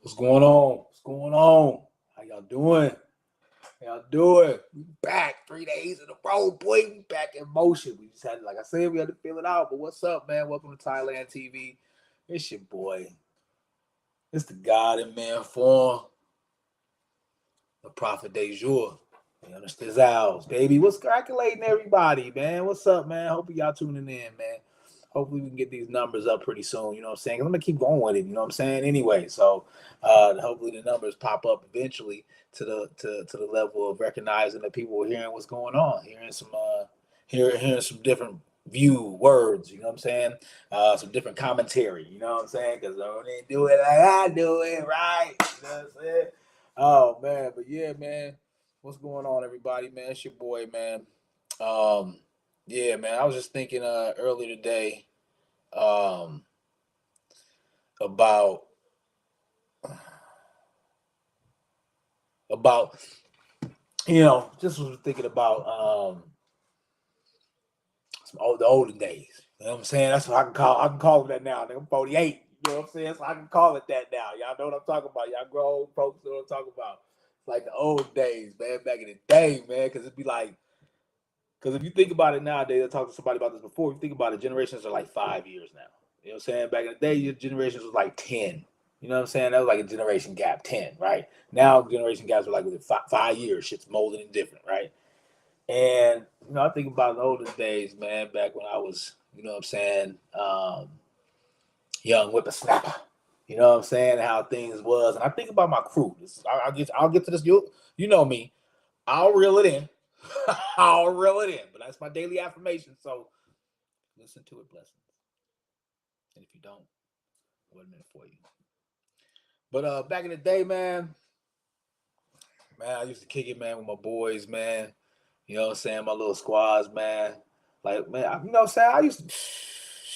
What's going on? What's going on? How y'all doing? How y'all doing? We back 3 days in a row, boy. We back in motion. We just had, like I said, we had to feel it out. But what's up, man? Welcome to Thailand TV. It's your boy. It's the God in man form, the prophet de jour. You understand, baby? What's calculating, everybody, man? What's up, man? Hope y'all tuning in, man. Hopefully we can get these numbers up pretty soon. You know what I'm saying? 'Cause I'm gonna keep going with it. You know what I'm saying? Anyway, so hopefully the numbers pop up eventually to the level of recognizing that people are hearing what's going on, hearing some different view words. You know what I'm saying? Some different commentary. You know what I'm saying? Because they do it like I do it, right? You know what I'm saying? Oh man, but yeah, man. What's going on, everybody, man? It's your boy, man. Yeah, man. I was just thinking earlier today um about about just was thinking about the olden days. You know what I'm saying? That's what I can call it that now. I'm 48. You know what I'm saying? So I can call it that now. Y'all know what I'm talking about. Y'all grown old folks know what I'm talking about. It's like the old days, man, back in the day, man, because it'd be like, because if you think about it nowadays, I talked to somebody about this before. If you think about it, generations are like 5 years now. You know what I'm saying? Back in the day, your generations was like 10. You know what I'm saying? That was like a generation gap, 10, right? Now generation gaps are like within 5 years. Shit's molded and different, right? And I think about the olden days, man, back when I was, you know what I'm saying, young whippersnapper. You know what I'm saying? How things was, and I think about my crew. I'll get to this. You know me. I'll reel it in. I'll reel it in. But that's my daily affirmation. So listen to it, blessings. And if you don't, what a minute for you. But back in the day, man, I used to kick it, man, with my boys, man. You know what I'm saying? My little squads, man. Like, man, you know what I'm saying? I used to,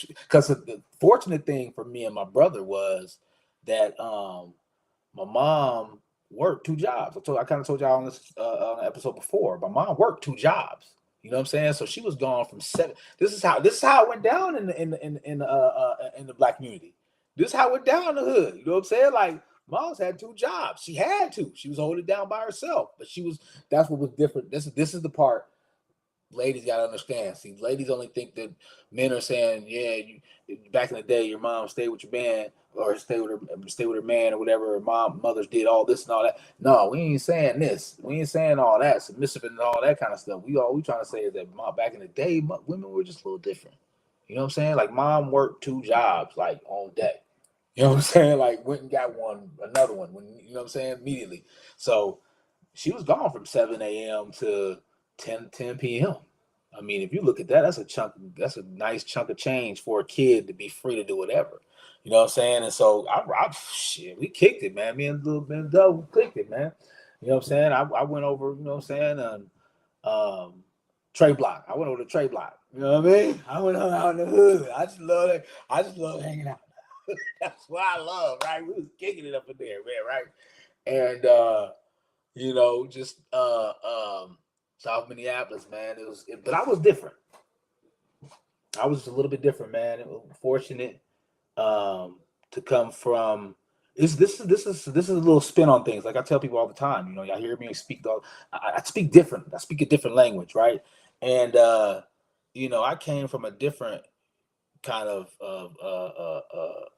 because the fortunate thing for me and my brother was that my mom worked two jobs. I kind of told y'all on this on an episode before. My mom worked two jobs. You know what I'm saying? So she was gone from 7. This is how it went down in the black community. This is how it went down in the hood. You know what I'm saying? Like, mom's had two jobs. She had to. She was holding it down by herself. But she was. That's what was different. This is the part ladies got to understand. See, ladies only think that men are saying, yeah, back in the day, your mom stayed with your man or stay with her man or whatever. Her mothers did all this and all that. No, we ain't saying this. We ain't saying all that submissive and all that kind of stuff. We trying to say is that back in the day, women were just a little different. You know what I'm saying? Like, mom worked two jobs, like, on deck. You know what I'm saying? Like, went and got another one, you know what I'm saying? Immediately. So she was gone from 7 a.m. to 10 p.m. I mean, if you look at that, that's a nice chunk of change for a kid to be free to do whatever. You know what I'm saying? And so we kicked it, man. Me and little Ben Dub, we clicked it, man. You know what I'm saying? I went over, you know what I'm saying, Trey Block. I went over to Trey Block. You know what I mean? I went out in the hood. I just love it. I just love hanging out. That's what I love, right? We was kicking it up in there, man, right? And just South Minneapolis, man. But I was different. I was a little bit different, man. It was fortunate to come from. This is a little spin on things. Like I tell people all the time, y'all hear me speak. I speak different. I speak a different language, right? And I came from a different kind of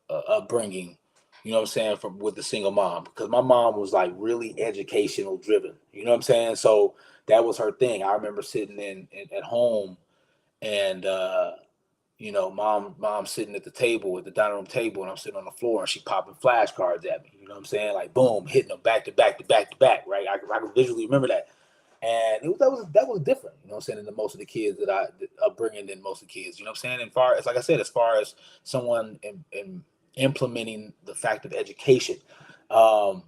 upbringing. You know what I'm saying? With the single mom, because my mom was like really educational driven. You know what I'm saying? So that was her thing. I remember sitting at home and mom sitting at the dining room table, and I'm sitting on the floor, and she popping flashcards at me. You know what I'm saying? Like, boom, hitting them back to back to back to back. Right? I can visually remember that. And that was different, you know what I'm saying, than most of the kids upbringing than most of the kids, you know what I'm saying? And like I said, as far as someone in implementing the fact of education, I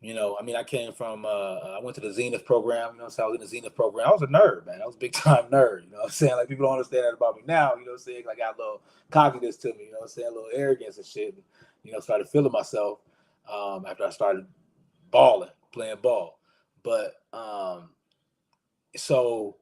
mean, I came from, I went to the Zenith program, you know what I'm saying? I was in the Zenith program. I was a nerd, man. I was a big time nerd, you know what I'm saying? Like, people don't understand that about me now, you know what I'm saying? Like, I got a little cockiness to me, you know what I'm saying? A little arrogance and shit. And, started feeling myself after I started playing ball. But so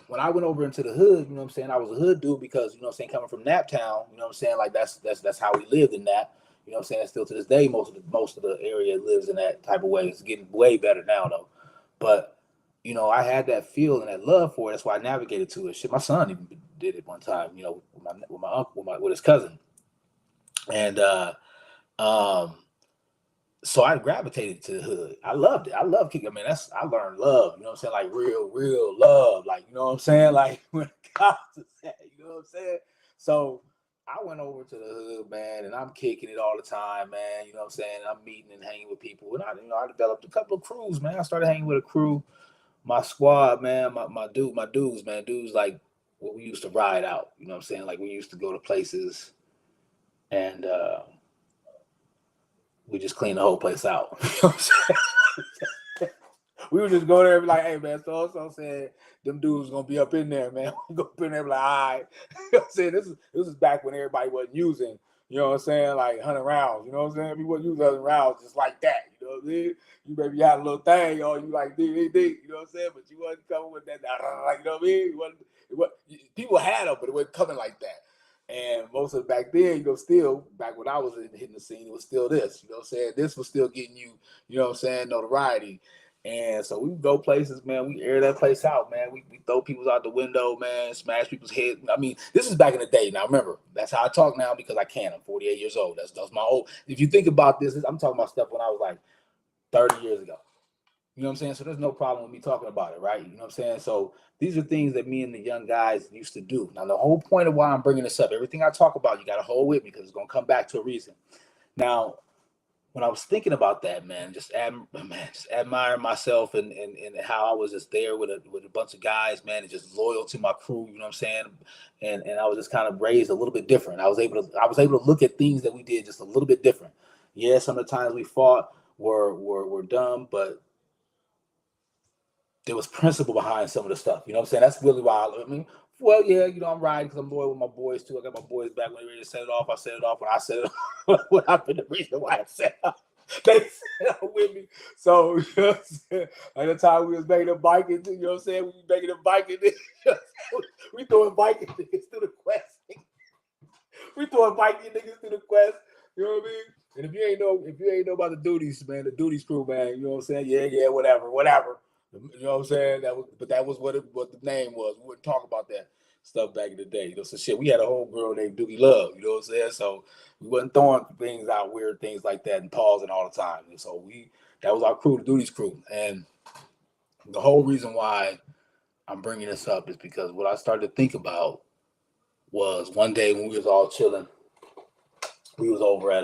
when I went over into the hood, you know what I'm saying, I was a hood dude because, you know what I'm saying, coming from Naptown, you know what I'm saying, like that's how we lived in Nap. You know what I'm saying? Still to this day, most of the area lives in that type of way. It's getting way better now though. But you know, I had that feel and that love for it. That's why I navigated to it. Shit, my son even did it one time. You know, with my uncle, with his cousin, and um, so I gravitated to the hood. I loved it. I love kicking. I mean, I learned love. You know what I'm saying? Like real love. Like you know what I'm saying? Like when it comes to that, you know what I'm saying? So I went over to the hood, man, and I'm kicking it all the time, man. You know what I'm saying? I'm meeting and hanging with people, and I developed a couple of crews, man. I started hanging with a crew, my squad, man, my dudes, man, dudes like what we used to ride out. You know what I'm saying? Like we used to go to places and we just clean the whole place out. You know what I'm saying? We would just go there and be like, hey man, so said them dudes gonna be up in there, man. We go up in there and be like, all right. You know what I'm saying? This is back when everybody wasn't using, you know what I'm saying, like 100 rounds. You know what I'm saying? We wouldn't use 100 rounds just like that. You know what I mean? You maybe had a little thing, or you like dig, you know what I'm saying? But you wasn't coming with that, like, you know what I mean? People had them, but it wasn't coming like that. And most of it back then, you know, still back when I was hitting the scene, it was still this, you know what I'm saying? This was still getting you, you know what I'm saying, notoriety. And so we go places, man. We air that place out, man. We throw people out the window, man, smash people's head. I mean, this is back in the day. Now, remember, that's how I talk now because I can. I'm 48 years old. That's my old. If you think about this, I'm talking about stuff when I was like 30 years ago. You know what I'm saying? So there's no problem with me talking about it, right? You know what I'm saying? So these are things that me and the young guys used to do. Now, the whole point of why I'm bringing this up, everything I talk about, you got to hold with me because it's going to come back to a reason. Now, when I was thinking about that, man, just admiring myself and how I was just there with a bunch of guys, man, and just loyal to my crew, you know what I'm saying? And I was just kind of raised a little bit different. I was able to look at things that we did just a little bit different. Yeah, some of the times we fought were dumb, but there was principle behind some of the stuff. You know what I'm saying? That's really why I mean, well, yeah, you know, I'm riding because I'm loyal with my boys too. I got my boys back when they ready to set it off. I set it off when I set it off. What happened? The reason why I set it off. They set up with me. So, you know what I'm saying? At the time we was making them biking, you know what I'm saying? We was making them biking. We throwing biking niggas through the quest. We throwing biking niggas through the quest. You know what I mean? And if you ain't know about the duties, man, the duties crew, man, you know what I'm saying? Yeah, whatever. You know what I'm saying? That was what the name was. We wouldn't talk about that stuff back in the day. You know, so shit, we had a whole girl named Doogie Love, you know what I'm saying? So we wasn't throwing things out, weird things like that and pausing all the time. And so that was our crew, the duties crew. And the whole reason why I'm bringing this up is because what I started to think about was one day when we was all chilling, we was over at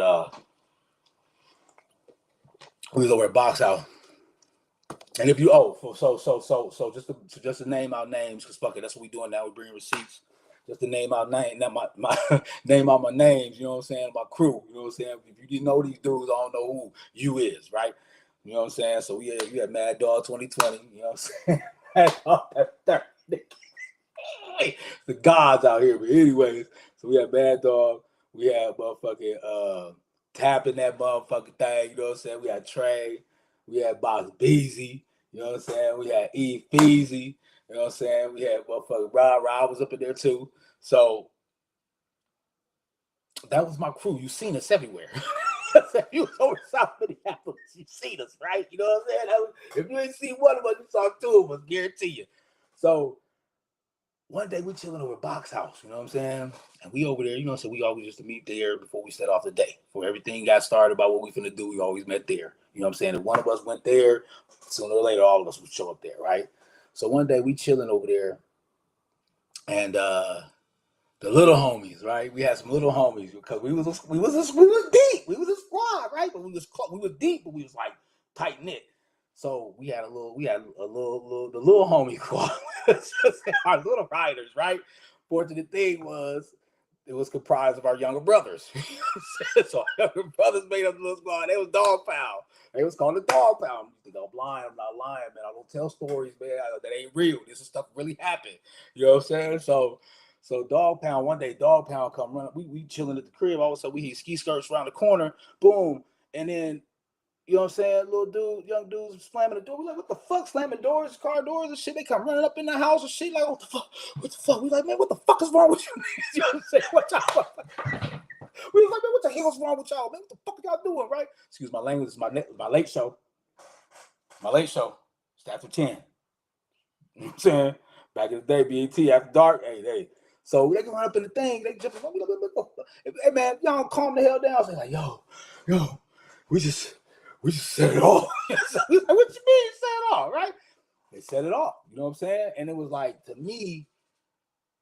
Box House. And if you so just to name out names, because fuck it, that's what we doing now. We bring receipts. Just to name out name, not my name out my names, you know what I'm saying? My crew, you know what I'm saying? If you didn't know these dudes, I don't know who you is, right? You know what I'm saying? So we had Mad Dog 2020, you know what I'm saying? Mad Dog, the gods out here, but anyways, so we had Mad Dog, we had motherfucking tapping that motherfucking thing, you know what I'm saying? We had Trey, we had Box Beezy, you know what I'm saying? We had E Feezy, you know what I'm saying? We had motherfucking Rob was up in there too. So that was my crew. You seen us everywhere. If you was over South Minneapolis, you seen us, right? You know what I'm saying? If you ain't seen one of us, you saw two of us, guarantee you. So one day we chilling over at Box House, you know what I'm saying? And we over there, you know, so we always used to meet there before we set off the day. Before everything got started about what we finna do, we always met there. You know what I'm saying? If one of us went there, sooner or later, all of us would show up there, right? So one day we chilling over there, and the little homies, right? We had some little homies because we was deep. We was a squad, right? But we was deep, but we was like tight knit. So we had the little homie squad. Our little riders, right? Fortunate thing was it was comprised of our younger brothers. So our younger brothers made up the little squad. They was Dog Pound. They was called the Dog Pound. You think I'm lying? I'm not lying, man. I don't tell stories, man, that ain't real. This is stuff really happened. You know what I'm saying? So Dog Pound, one day Dog Pound come running. We chilling at the crib. All of a sudden we hear ski skirts around the corner. Boom. And then, you know what I'm saying? Young dudes slamming the door. We like, what the fuck? Slamming doors, car doors and shit. They come running up in the house and shit. Like, what the fuck? What the fuck? We like, man, what the fuck is wrong with you? You know what I'm saying? We was like, man, what the hell's wrong with y'all, man? What the fuck are y'all doing, right? Excuse my language. It's my late show. My late show. It's after 10. You know what I'm saying? Back in the day, BET after dark. Hey. So they can run up in the thing. They jump. Hey man, y'all calm the hell down. They're like, yo, we just set it off. What you mean set it off, right? They set it off. You know what I'm saying? And it was like, to me,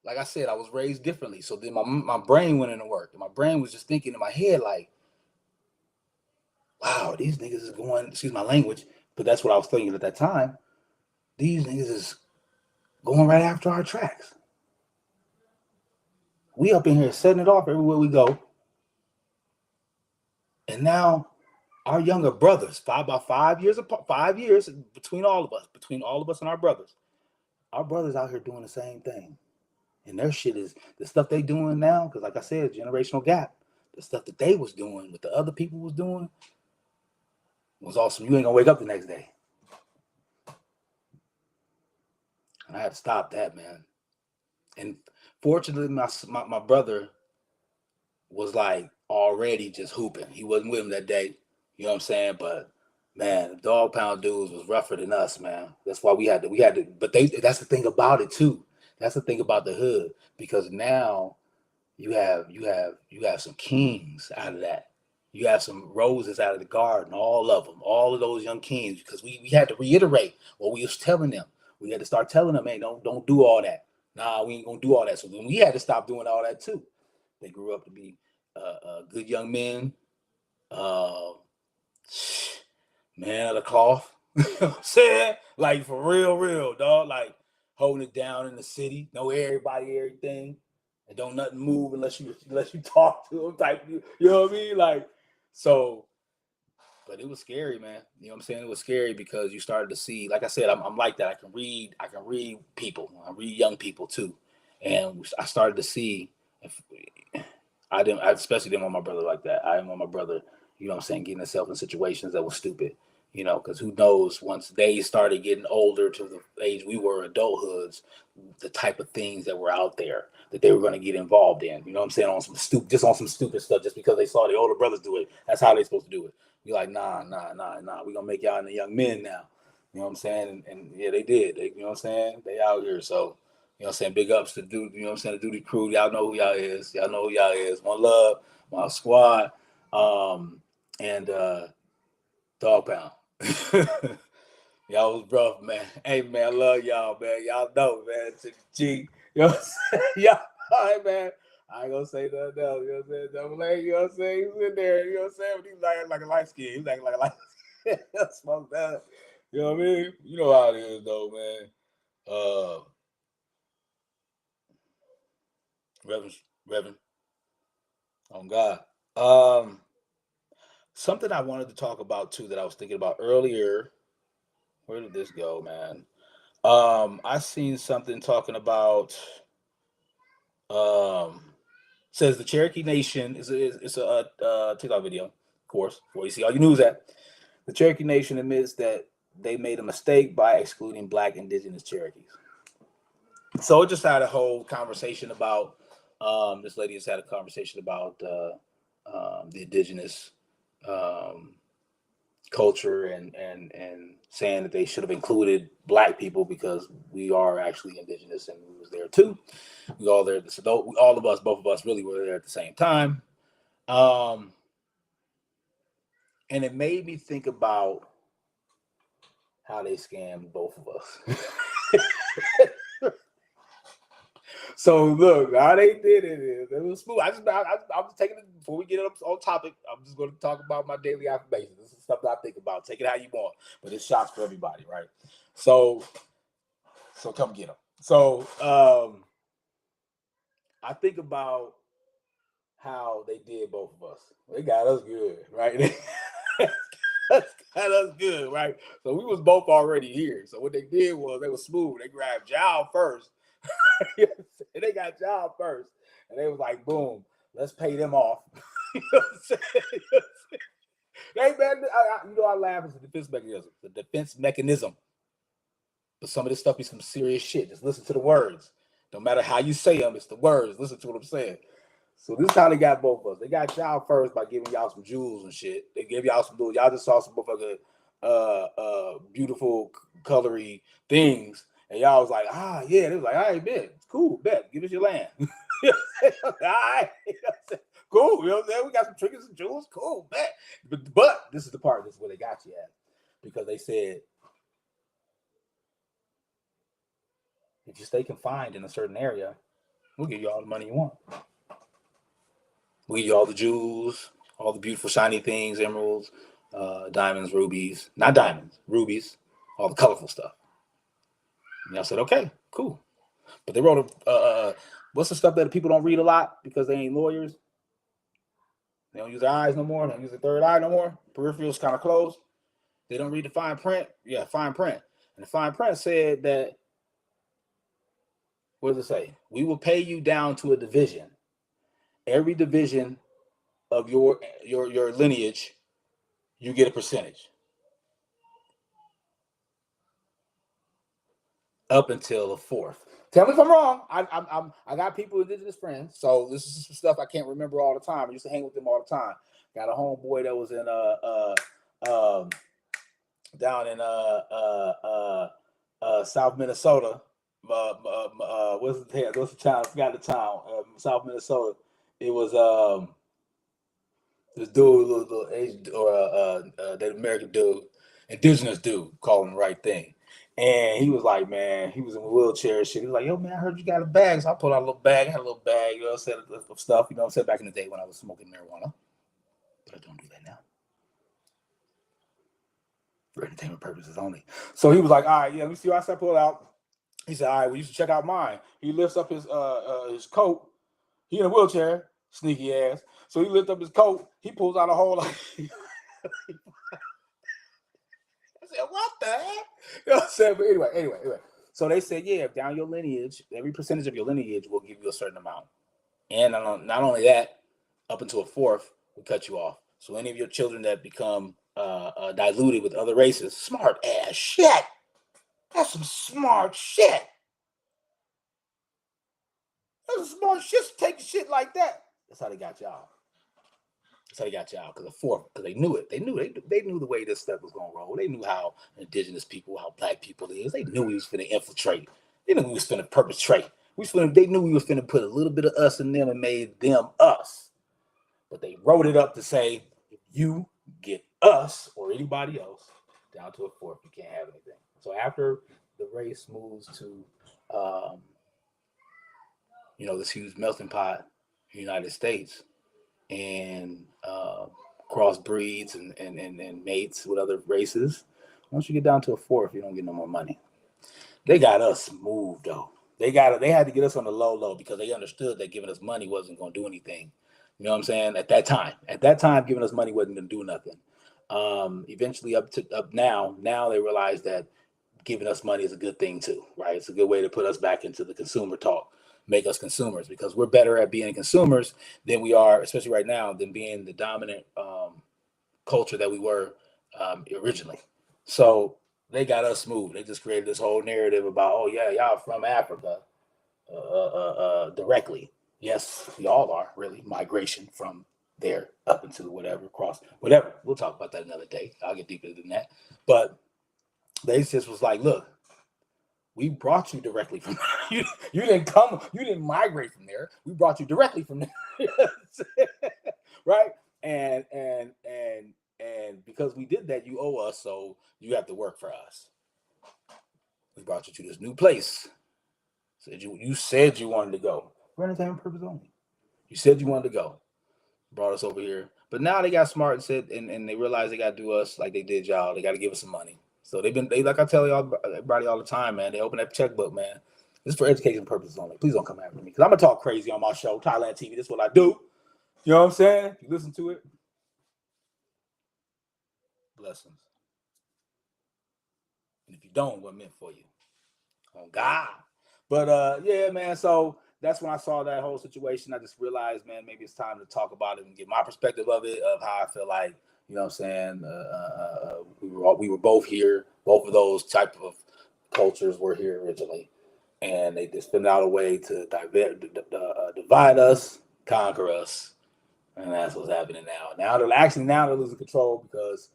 like I said, I was raised differently. So then my brain went into work. And my brain was just thinking in my head like, wow, these niggas is going, excuse my language, but that's what I was thinking at that time. These niggas is going right after our tracks. We up in here setting it off everywhere we go. And now our younger brothers, 5 years apart, 5 years between all of us and our brothers out here doing the same thing. And their shit is the stuff they doing now, because like I said, generational gap. The stuff that they was doing, what the other people was doing, was awesome. You ain't gonna wake up the next day. And I had to stop that, man. And fortunately, my brother was like already just hooping. He wasn't with him that day. You know what I'm saying? But man, the dog pound dudes was rougher than us, man. That's why we had to, but that's the thing about it too. That's the thing about the hood, because now you have some kings out of that. You have some roses out of the garden, all of those young kings, because we had to reiterate what we was telling them. We had to start telling them, hey, don't do all that. Nah, we ain't gonna do all that. So then we had to stop doing all that too. They grew up to be good young men, man of the cloth. You know what I'm saying? Like for real, dog. Like holding it down in the city, know everybody, everything, and don't nothing move unless you talk to them. Type, you know what I mean? Like so. But it was scary, man. You know what I'm saying? It was scary because you started to see, like I said, I'm like that. I can read people. I read young people too. And I started to see, I especially didn't want my brother like that. I didn't want my brother, you know what I'm saying, getting himself in situations that were stupid, you know, because who knows, once they started getting older to the age we were adulthoods, the type of things that were out there that they were going to get involved in, you know what I'm saying, on some stupid stuff, just because they saw the older brothers do it. That's how they supposed to do it. You're like, nah. We're gonna make y'all into young men now. You know what I'm saying? And yeah, they did. You know what I'm saying? They out here. So, you know what I'm saying? Big ups to dude, you know what I'm saying, the Duty crew. Y'all know who y'all is. One love, my squad. And Dog Pound. Y'all was rough, man. Hey man, I love y'all, man. Y'all know, man. To the G. You know what I'm saying? Y'all, all right, man. I ain't gonna say nothing else. You know what I'm saying? Double A, you know what I'm saying? He was in there, you know what I'm saying? But he was like a light skin. He was like a light skin. Smoke that. You know what I mean? You know how it is, though, man. Reverend. Oh, God. Something I wanted to talk about, too, that I was thinking about earlier. Where did this go, man? I seen something talking about... says the Cherokee Nation is a TikTok video, of course, where you see all your news at. The Cherokee Nation admits that they made a mistake by excluding Black indigenous Cherokees. So it just had a whole conversation about this lady has had a conversation about the indigenous culture and saying that they should have included Black people because we are actually indigenous and we was there too. We all there. So all of us, both of us, really were there at the same time. And it made me think about how they scammed both of us. So look, how they did it is it was smooth. I'm just taking it before we get on topic. I'm just going to talk about my daily affirmations. This is stuff that I think about. Take it how you want, but it's shots for everybody, right? So come get them. So I think about how they did both of us. They got us good, right? Got us good, right? So we was both already here. So what they did was they were smooth. They grabbed Jal first. And they got Jal first. And they was like, boom, let's pay them off. You know what I'm saying? Hey, man, I laugh. It's a defense mechanism. The defense mechanism. But some of this stuff be some serious shit. Just listen to the words. No matter how you say them, it's the words. Listen to what I'm saying. So this is how they got both of us. They got y'all first by giving y'all some jewels and shit. They gave y'all some jewels. Y'all just saw some motherfucking beautiful colory things. And y'all was like, yeah. They was like, all right, bet. It's cool, bet. Give us your land. All right. Cool. You know what I'm saying? We got some trinkets and jewels. Cool, bet. But this is the part, this is where they got you at. Because they said, if you stay confined in a certain area, we'll give you all the money you want. We'll give you all the jewels, all the beautiful shiny things, emeralds, diamonds, rubies. Not diamonds, rubies, all the colorful stuff. And I said, okay, cool. But they wrote what's the stuff that people don't read a lot because they ain't lawyers? They don't use their eyes no more. They don't use their third eye no more. Peripheral's kind of closed. They don't read the fine print. Yeah, fine print. And the fine print said that, what does it say? We will pay you down to a division. Every division of your lineage, you get a percentage. Up until the fourth. Tell me if I'm wrong. I got people, indigenous friends, so this is some stuff I can't remember all the time. I used to hang with them all the time. Got a homeboy that was in down in South Minnesota. What's the town? I forgot the town. South Minnesota. It was this dude, little Asian or that American dude, indigenous dude, calling the right thing. And he was like, man, he was in a wheelchair and shit. He was like, yo, man, I heard you got a bag. So I pulled out a little bag. I had a little bag, you know what I'm saying, of stuff, you know what I'm saying, back in the day when I was smoking marijuana. But I don't do that now. For entertainment purposes only. So he was like, all right, yeah, let me see what I pulled out. He said, all right, well, you should check out mine. He lifts up his coat. He in a wheelchair, sneaky ass. So he lifts up his coat. He pulls out a whole like. I said, what the heck? You know what I'm saying? But anyway. So they said, yeah, down your lineage, every percentage of your lineage will give you a certain amount. And not only that, up until a fourth, we cut you off. So any of your children that become diluted with other races, smart ass shit. That's some smart shit. That's some smart shit to take shit like that. That's how they got y'all. Because they knew it. They knew the way this stuff was gonna roll. They knew how indigenous people, how black people is. They knew we was finna infiltrate. They knew we was finna perpetrate. They knew we was finna put a little bit of us in them and made them us. But they wrote it up to say, if you get us or anybody else down to a fourth, you can't have anything. So after the race moves to this huge melting pot in the United States, and crossbreeds and mates with other races. Once you get down to a fourth, you don't get no more money. They got us moved though. They had to get us on the low because they understood that giving us money wasn't going to do anything. You know what I'm saying? At that time, giving us money wasn't going to do nothing. Eventually, up now they realize that giving us money is a good thing too, right? It's a good way to put us back into the consumer talk. Make us consumers, because we're better at being consumers than we are, especially right now, than being the dominant culture that we were originally. So they got us moved. They just created this whole narrative about, oh yeah, y'all from Africa directly. Yes, we all are really migration from there up into whatever, whatever. We'll talk about that another day. I'll get deeper than that. But they just was like, look, we brought you directly from you. You didn't migrate from there. We brought you directly from there. Right? And because we did that, you owe us, so you have to work for us. We brought you to this new place. You said you wanted to go. For entertainment purpose only. You said you wanted to go. Brought us over here. But now they got smart and said, and they realized they got to do us like they did y'all. They got to give us some money. So they like I tell everybody all the time, man. They open that checkbook, man. This is for education purposes only. Please don't come after me, because I'm gonna talk crazy on my show, Thailand TV. This is what I do. You know what I'm saying? If you listen to it, blessings. And if you don't, what meant for you? Oh God. But yeah, man. So that's when I saw that whole situation. I just realized, man, maybe it's time to talk about it and get my perspective of it, of how I feel like. You know what I'm saying? We were both here. Both of those type of cultures were here originally, and they just found out a way to divide us conquer us. And that's what's happening now. Now they're losing control because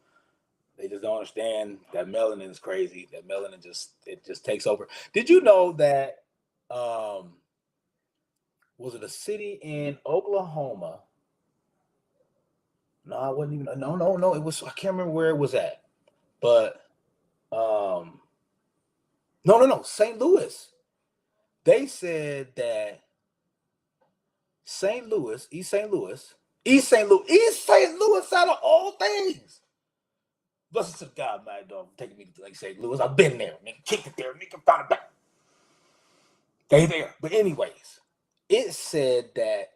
they just don't understand that melanin is crazy. That melanin just takes over. Did you know that was it a city in Oklahoma? No, I wasn't even. No. It was. I can't remember where it was at. But no. St. Louis. They said that East St. Louis out of all things. Blessed to God, man, dog, taking me to like St. Louis. I've been there, nigga. Kicked it there, nigga. Found it back. They there. But anyways, it said that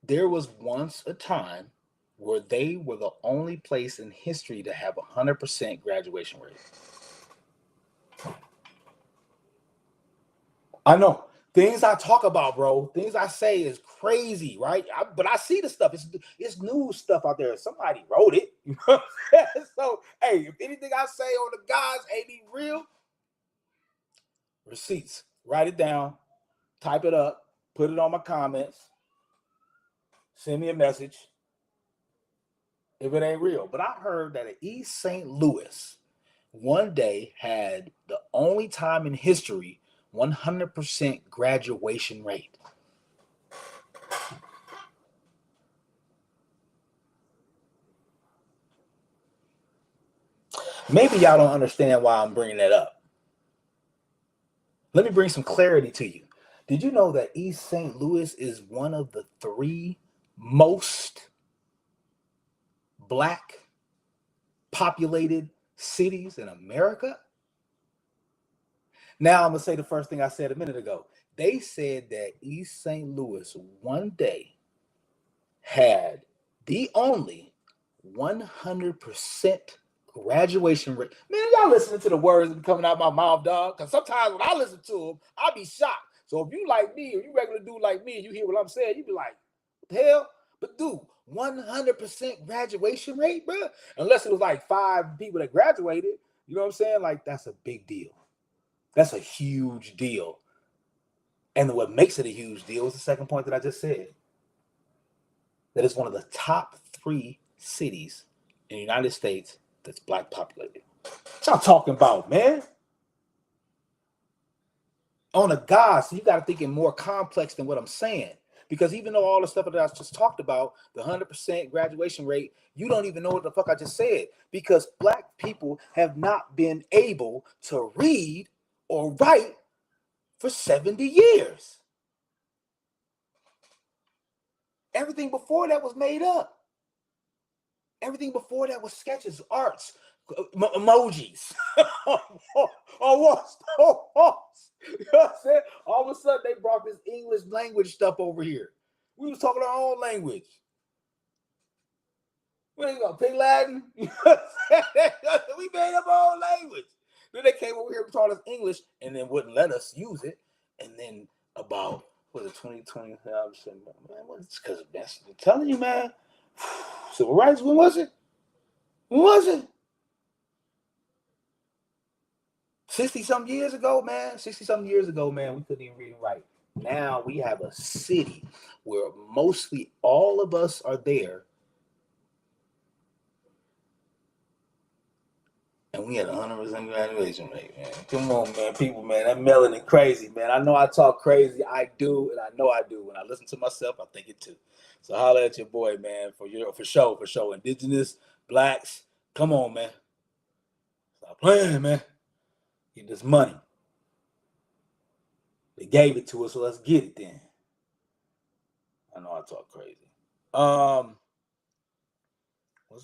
there was once a time where they were the only place in history to have 100% graduation rate. I know. Things I talk about, bro, things I say is crazy, right? But I see the stuff. It's news stuff out there. Somebody wrote it. You know what I'm saying? So, hey, if anything I say on the guys ain't even real, receipts. Write it down, type it up, put it on my comments, send me a message if it ain't real. But I heard that at East St. Louis one day had the only time in history 100% graduation rate. Maybe y'all don't understand why I'm bringing that up. Let me bring some clarity to you. Did you know that East St. Louis is one of the 3 most Black populated cities in America? Now I'm going to say the first thing I said a minute ago. They said that East St. Louis one day had the only 100% graduation rate. Man, y'all listening to the words that be coming out of my mouth, dog? Because sometimes when I listen to them, I be shocked. So if you like me, or you regular dude like me, and you hear what I'm saying, you be like, what the hell? But dude, 100% graduation rate, bro? Unless it was like 5 people that graduated, you know what I'm saying? Like, that's a big deal. That's a huge deal. And what makes it a huge deal is the second point that I just said. That it's one of the top 3 cities in the United States that's Black populated. What y'all talking about, man? On a God, so you got to think in more complex than what I'm saying. Because even though all the stuff that I just talked about, the 100% graduation rate, you don't even know what the fuck I just said. Because Black people have not been able to read or write for 70 years. Everything before that was made up. Everything before that was sketches, arts, emojis. You know what I'm saying? All of a sudden, they brought this English language stuff over here. We was talking our own language. We ain't gonna pay Latin. We made up our own language. Then they came over here and taught us English and then wouldn't let us use it. And then about, was it 2020? I was saying, man, what's because of that? I'm telling you, man. Civil rights, when was it? When was it? 60-something years ago, man. 60-something years ago, man, we couldn't even read and write. Now we have a city where mostly all of us are there. And we had 100% graduation rate, man. Come on, man. People, man, that melanin crazy, man. I know I talk crazy. I do, and I know I do. When I listen to myself, I think it too. So holla at your boy, man, for sure. Indigenous, Blacks, come on, man. Stop playing, man. Get this money. They gave it to us, so let's get it then. I know I talk crazy. Was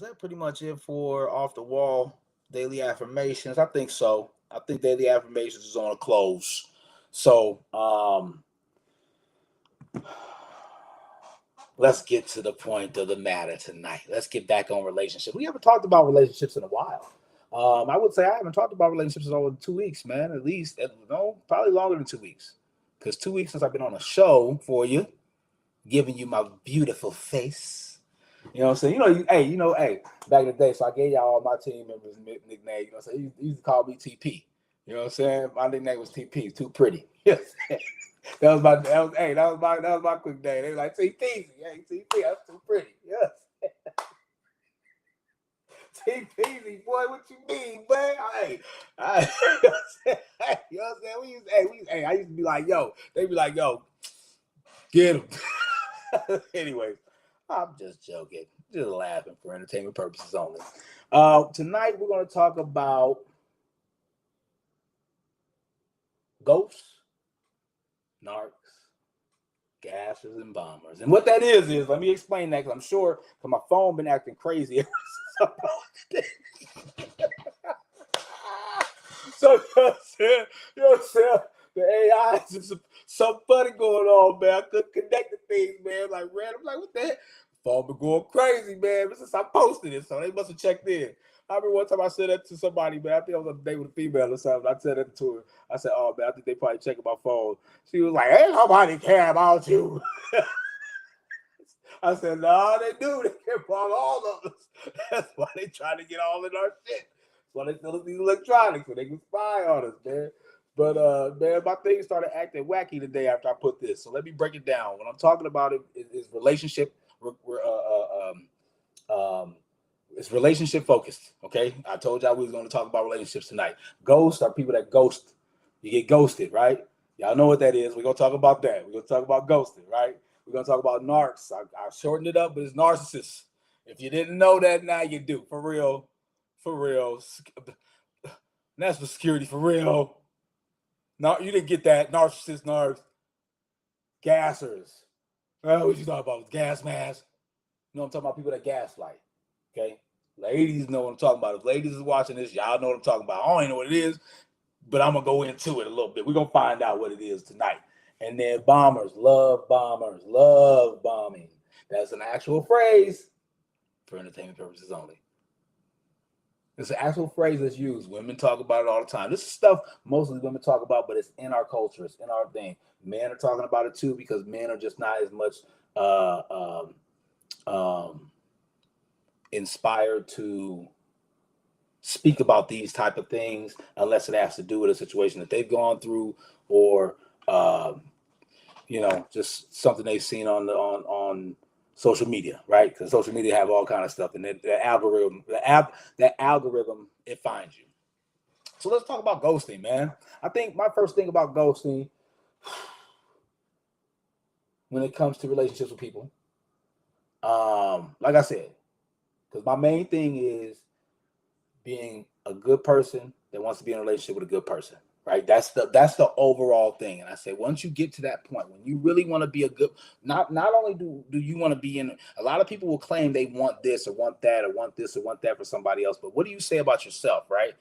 that pretty much it for Off the Wall Daily Affirmations? I think so. I think Daily Affirmations is on a close. So, let's get to the point of the matter tonight. Let's get back on relationships. We haven't talked about relationships in a while. I would say I haven't talked about relationships in over 2 weeks, man. At least, no, probably longer than 2 weeks. Because 2 weeks since I've been on a show for you, giving you my beautiful face. You know what I'm saying? Hey, back in the day, so I gave y'all all my team members nickname. So he used to call me TP. You know what I'm saying? My nickname was TP, too pretty. That was my quick day. They were like, see, Peasy. Hey, see, Peasy, that's too pretty. Yes. See, Peasy, boy, what you mean, man? Hey, you know what I'm saying? I used to be like, yo, they be like, yo, get him. Anyways, I'm just joking, just laughing for entertainment purposes only. Tonight we're going to talk about ghosts, narcs, gases, and bombers. And what that is let me explain that because I'm sure because my phone been acting crazy. So you know what I'm saying? The AI is just something funny going on, man. I couldn't connect the things, man. Like random, like what the heck? Phone been going crazy, man. Since I posted it, so they must have checked in. I remember one time I said that to somebody, man. I think I was on a date with a female or something. I said that to her. I said, "Oh man, I think they probably checking my phone." She was like, "Ain't nobody care about you." I said, "No, they do. They care about all of us. That's why they trying to get all in our shit. That's why they sell us these electronics so they can spy on us, man." But man, my thing started acting wacky the day after I put this. So let me break it down. What I'm talking about is relationship. Um, it's relationship focused. Okay, I told y'all we was going to talk about relationships tonight. Ghosts are people that ghost. You get ghosted, right? Y'all know what that is. We're gonna talk about that. We're gonna talk about ghosting, right? We're gonna talk about narcs. I shortened it up, but it's narcissists. If you didn't know that, now you do. For real, for real. National security, for real. No, you didn't get that. Narcissists, narcs, gassers. What you talking about? Gas masks. You know, I'm talking about people that gaslight. Okay, ladies know what I'm talking about. If ladies is watching this, y'all know what I'm talking about. I don't even know what it is, but I'm gonna go into it a little bit. We're gonna find out what it is tonight. And then bombers, love bombing. That's an actual phrase for entertainment purposes only. It's an actual phrase that's used. Women talk about it all the time. This is stuff mostly women talk about, but it's in our culture. It's in our thing. Men are talking about it too because men are just not as much inspired to speak about these type of things unless it has to do with a situation that they've gone through or just something they've seen on social media, right? Because social media have all kind of stuff, and the algorithm it finds you. So let's talk about ghosting, man. I think my first thing about ghosting, when it comes to relationships with people, like I said, because my main thing is being a good person that wants to be in a relationship with a good person, right? That's the overall thing. And I say once you get to that point, when you really want to be a good, not only do you want to be in, a lot of people will claim they want this or want that or want this or want that for somebody else, but what do you say about yourself, right?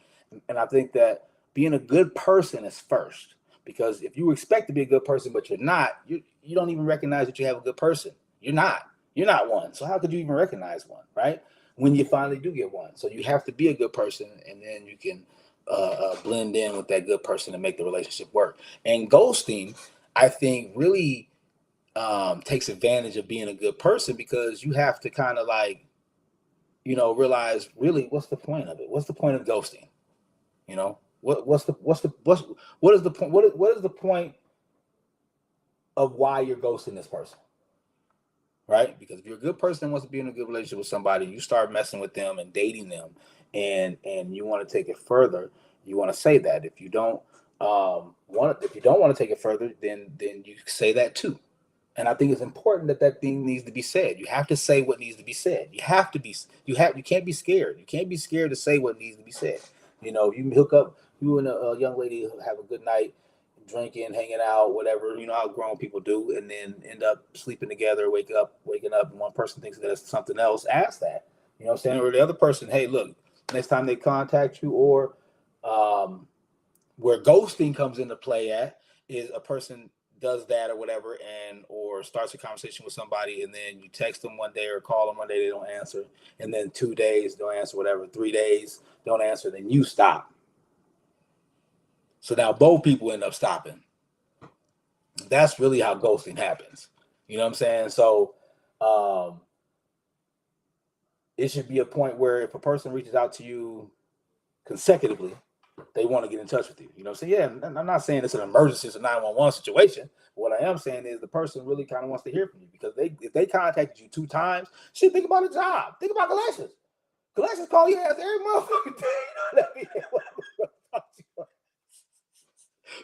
And I think that being a good person is first, because if you expect to be a good person but you're not, you don't even recognize that you have a good person. You're not one. So how could you even recognize one, right? When you finally do get one. So you have to be a good person, and then you can blend in with that good person and make the relationship work. And ghosting, I think, really takes advantage of being a good person, because you have to kind of like, realize really what's the point of it? What's the point of ghosting? What is the point? What is the point of why you're ghosting this person? Right? Because if you're a good person that wants to be in a good relationship with somebody, you start messing with them and dating them, and you want to take it further, you want to say that. If you don't want to take it further, then you say that too. And I think it's important that thing needs to be said. You have to say what needs to be said. You can't be scared. You can't be scared to say what needs to be said. You hook up, you and a young lady have a good night, drinking, hanging out, whatever, how grown people do, and then end up sleeping together, waking up, and one person thinks that it's something else. Ask that. You know what I'm saying? Or the other person, hey, look, next time they contact you, or where ghosting comes into play at is a person does that or whatever, or starts a conversation with somebody, and then you text them one day or call them one day, they don't answer, and then 2 days don't answer, whatever, 3 days don't answer, then you stop. So now both people end up stopping. That's really how ghosting happens. You know what I'm saying? So it should be a point where if a person reaches out to you consecutively, they want to get in touch with you. You know what I'm saying? Yeah, I'm not saying it's an emergency, it's a 911 situation. What I am saying is the person really kind of wants to hear from you, because if they contacted you 2 times, shit, think about a job. Think about Galatians. Galatians call your ass every motherfucking day.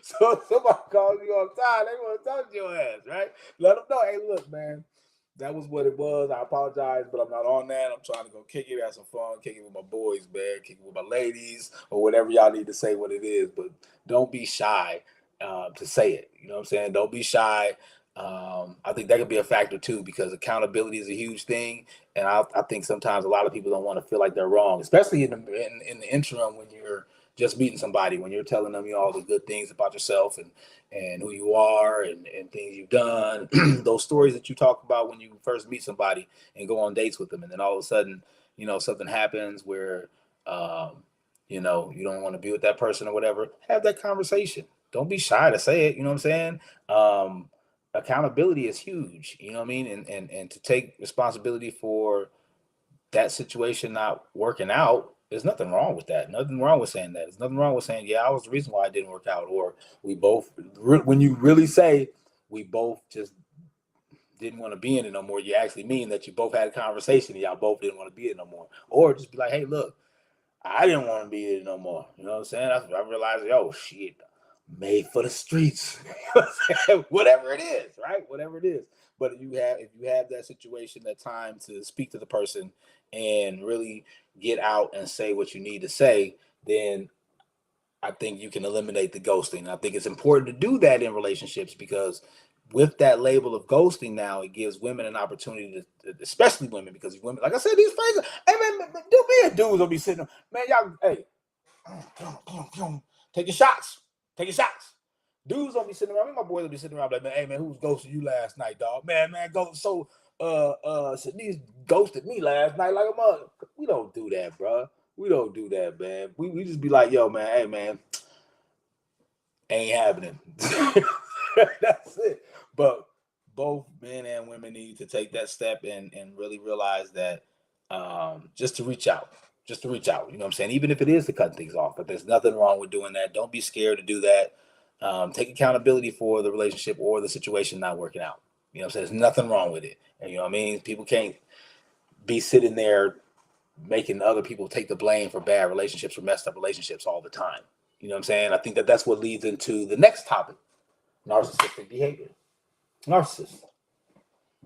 So if somebody calls you on time, they want to talk to your ass, right? Let them know, hey, look, man, that was what it was. I apologize, but I'm not on that. I'm trying to go kick it, have some fun, kick it with my boys, man, kick it with my ladies, or whatever y'all need to say what it is. But don't be shy to say it. You know what I'm saying? Don't be shy. I think that could be a factor too, because accountability is a huge thing, and I think sometimes a lot of people don't want to feel like they're wrong, especially in the interim when you're just meeting somebody, when you're telling them all the good things about yourself and who you are and things you've done, those stories that you talk about when you first meet somebody and go on dates with them, and then all of a sudden, something happens where you don't want to be with that person or whatever. Have that conversation. Don't be shy to say it. You know what I'm saying? Accountability is huge. You know what I mean? And to take responsibility for that situation not working out, there's nothing wrong with that. Nothing wrong with saying that. There's nothing wrong with saying, yeah, I was the reason why it didn't work out. Or we both, when you really say we both just didn't want to be in it no more, you actually mean that you both had a conversation and y'all both didn't want to be in it no more. Or just be like, hey, look, I didn't want to be in it no more. You know what I'm saying? I realized, oh, shit, made for the streets. Whatever it is, right? Whatever it is. But if you have that situation, that time to speak to the person and really get out and say what you need to say, then I think you can eliminate the ghosting. I think it's important to do that in relationships, because with that label of ghosting now, it gives women an opportunity to, especially women, because women, like I said, these phrases, hey man, do me and dudes will be sitting there, man, y'all, hey, take your shots. Take your shots. Dudes don't be sitting around. My boys will be sitting around like, man, hey man, who was ghosting you last night, dog? Man, ghost. So Shanice ghosted me last night like a mother. We don't do that, bro. We don't do that, man. We just be like, yo, man, hey man, ain't happening. That's it. But both men and women need to take that step and really realize that just to reach out. Just to reach out. You know what I'm saying? Even if it is to cut things off, but there's nothing wrong with doing that. Don't be scared to do that. Take accountability for the relationship or the situation not working out. You know what I'm saying? There's nothing wrong with it. And you know what I mean? People can't be sitting there making other people take the blame for bad relationships or messed up relationships all the time. You know what I'm saying? I think that that's what leads into the next topic: narcissistic behavior. Narcissists,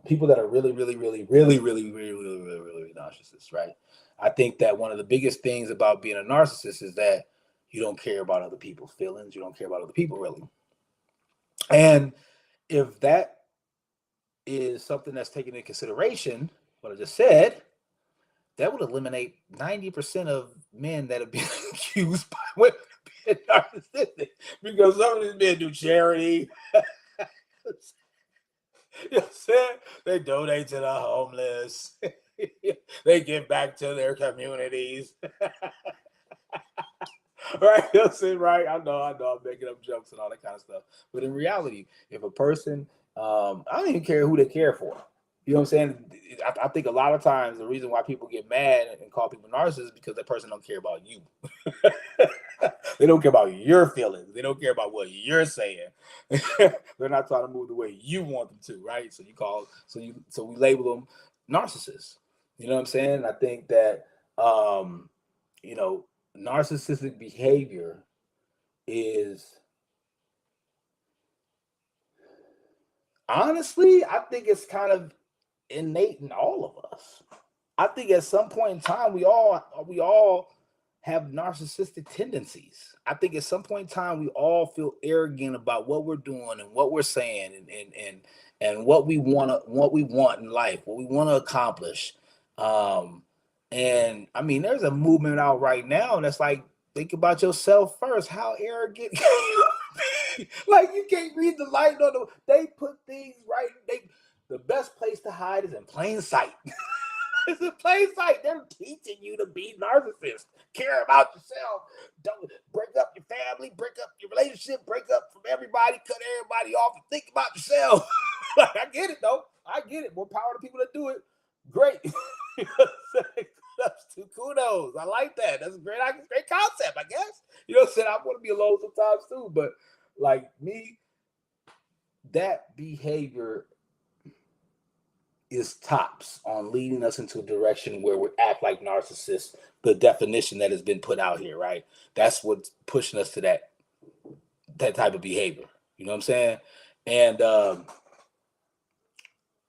people that are really, really, really, really, really, really, really, really, really narcissists, right? I think that one of the biggest things about being a narcissist is that you don't care about other people's feelings. You don't care about other people, really. And if that is something that's taken into consideration, what I just said, that would eliminate 90% of men that have been accused by women of being narcissistic, because some of these men do charity. You know what I'm saying? They donate to the homeless. They give back to their communities. Right? You know what I'm saying? Right? I know, I'm making up jokes and all that kind of stuff. But in reality, if a person, I don't even care who they care for. You know what I'm saying? I think a lot of times the reason why people get mad and call people narcissists is because that person don't care about you. They don't care about your feelings. They don't care about what you're saying. They're not trying to move the way you want them to, right? So we label them narcissists. You know what I'm saying? I think that you know, narcissistic behavior is, honestly, I think it's kind of innate in all of us. I think at some point in time we all have narcissistic tendencies. I think at some point in time we all feel arrogant about what we're doing and what we're saying and what we want in life, what we want to accomplish. And I mean, there's a movement out right now that's like, think about yourself first. How arrogant can you be? Like, you can't read the light on the. They put things right. The best place to hide is in plain sight. It's in plain sight. They're teaching you to be narcissists. Care about yourself. Don't break up your family, break up your relationship, break up from everybody, cut everybody off, and think about yourself. Like, I get it though. I get it. More power to people that do it. Great. That's kudos. I like that. That's a great concept, I guess. You know what I'm saying? I want to be alone sometimes too, but like me, that behavior is tops on leading us into a direction where we act like narcissists, the definition that has been put out here, right? That's what's pushing us to that type of behavior. You know what I'm saying? And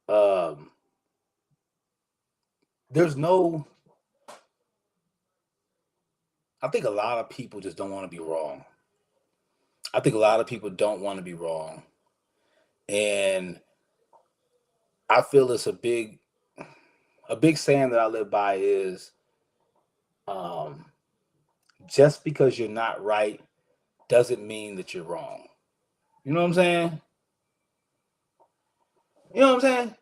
um, there's no, I think a lot of people just don't want to be wrong. I think a lot of people don't want to be wrong. And I feel it's a big saying that I live by is um, just because you're not right doesn't mean that you're wrong. You know what I'm saying? You know what I'm saying?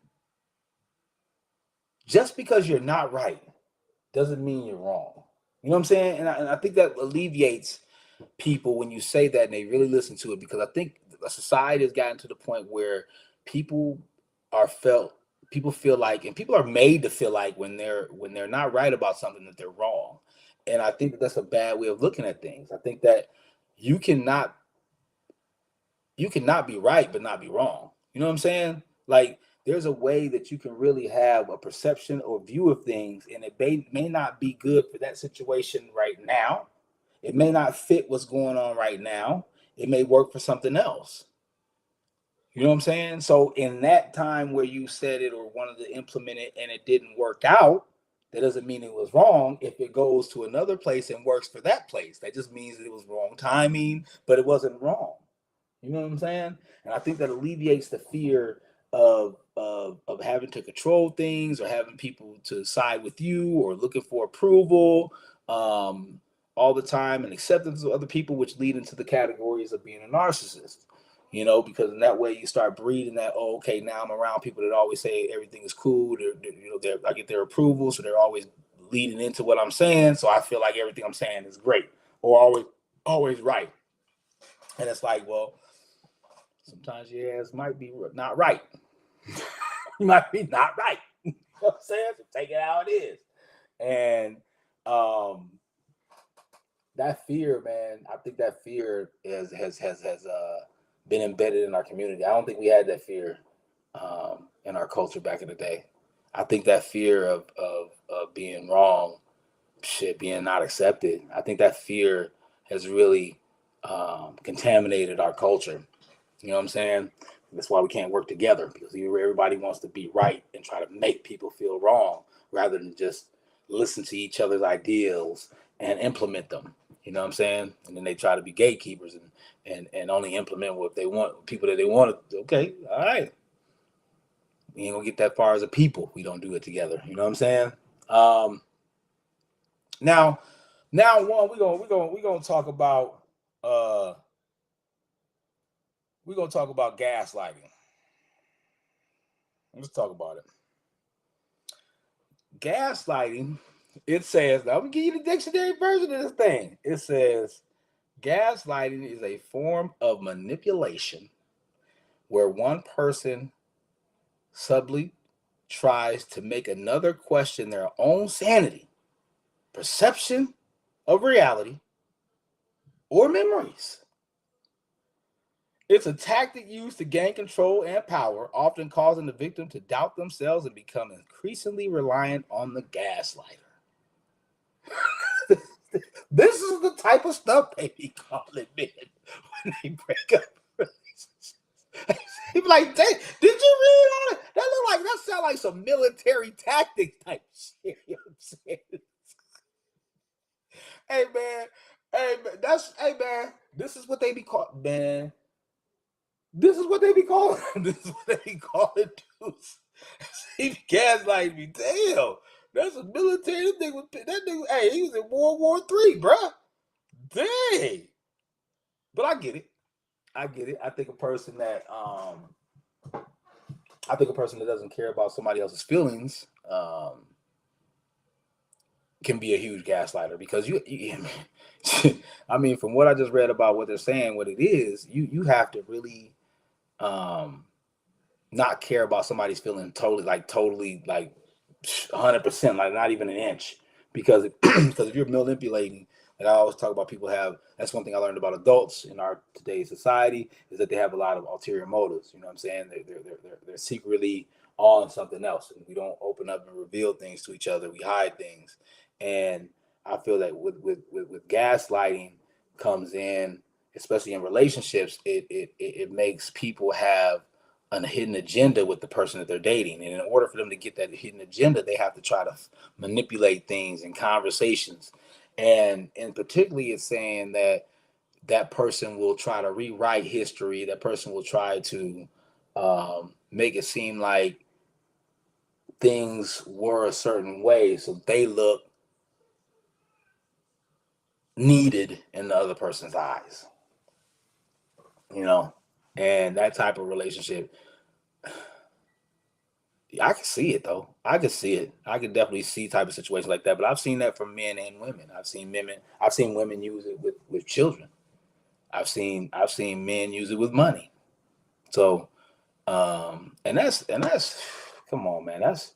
Just because you're not right doesn't mean you're wrong. You know what I'm saying? And I think that alleviates people when you say that and they really listen to it, because I think a society has gotten to the point where people people feel like, and people are made to feel like when they're not right about something that they're wrong. And I think that's a bad way of looking at things. I think that you cannot be right but not be wrong. You know what I'm saying? Like there's a way that you can really have a perception or view of things, and it may not be good for that situation right now. It may not fit what's going on right now. It may work for something else. You know what I'm saying? So in that time where you said it or wanted to implement it and it didn't work out, that doesn't mean it was wrong. If it goes to another place and works for that place, that just means that it was wrong timing, but it wasn't wrong. You know what I'm saying? And I think that alleviates the fear of having to control things or having people to side with you or looking for approval all the time and acceptance of other people, which lead into the categories of being a narcissist. You know, because in that way you start breeding that. Oh, okay, now I'm around people that always say everything is cool. I get their approval, so they're always leading into what I'm saying. So I feel like everything I'm saying is great or always right. And it's like, well, sometimes your ass might be not right. You might be not right. You know what I'm saying? So take it how it is. And that fear, man, I think that fear has been embedded in our community. I don't think we had that fear in our culture back in the day. I think that fear of being wrong, being not accepted, I think that fear has really contaminated our culture. You know what I'm saying? That's why we can't work together, because everybody wants to be right and try to make people feel wrong rather than just listen to each other's ideals and implement them. You know what I'm saying? And then they try to be gatekeepers and only implement what they want, people that they want. Okay, all right. We ain't gonna get that far as a people. We don't do it together. You know what I'm saying? Um, now, one we're gonna talk about gaslighting. Let's talk about it. Gaslighting, it says, now I'm gonna give you the dictionary version of this thing. It says gaslighting is a form of manipulation where one person subtly tries to make another question their own sanity, perception of reality, or memories. It's a tactic used to gain control and power, often causing the victim to doubt themselves and become increasingly reliant on the gaslighter. This is the type of stuff they be calling men when they break up. He be like, did you read all that? That sound like some military tactics type shit. You know what I'm saying? Hey man, this is what they be called, man. This is what they be calling. This is what they be calling dudes. He gaslighting me. Damn, that's a military. That nigga, hey, he was in World War III, bruh. Dang. But I get it. I think a person that doesn't care about somebody else's feelings can be a huge gaslighter, because I mean, from what I just read about what they're saying, what it is, you have to really not care about somebody's feeling totally like 100%, like not even an inch, because because if you're manipulating And I always talk about people have, that's one thing I learned about adults in our today's society, is that they have a lot of ulterior motives. You know what I'm saying? They're secretly on something else. And we don't open up and reveal things to each other. We hide things. And I feel that with gaslighting comes in, especially in relationships, it makes people have a hidden agenda with the person that they're dating. And in order for them to get that hidden agenda, they have to try to manipulate things in conversations. And particularly it's saying that that person will try to rewrite history. That person will try to make it seem like things were a certain way, so they look needed in the other person's eyes. You know, and that type of relationship, I can see it though. I can see it. I can definitely see type of situations like that. But I've seen that from men and women. I've seen women use it with children. I've seen men use it with money. So and that's come on, man. That's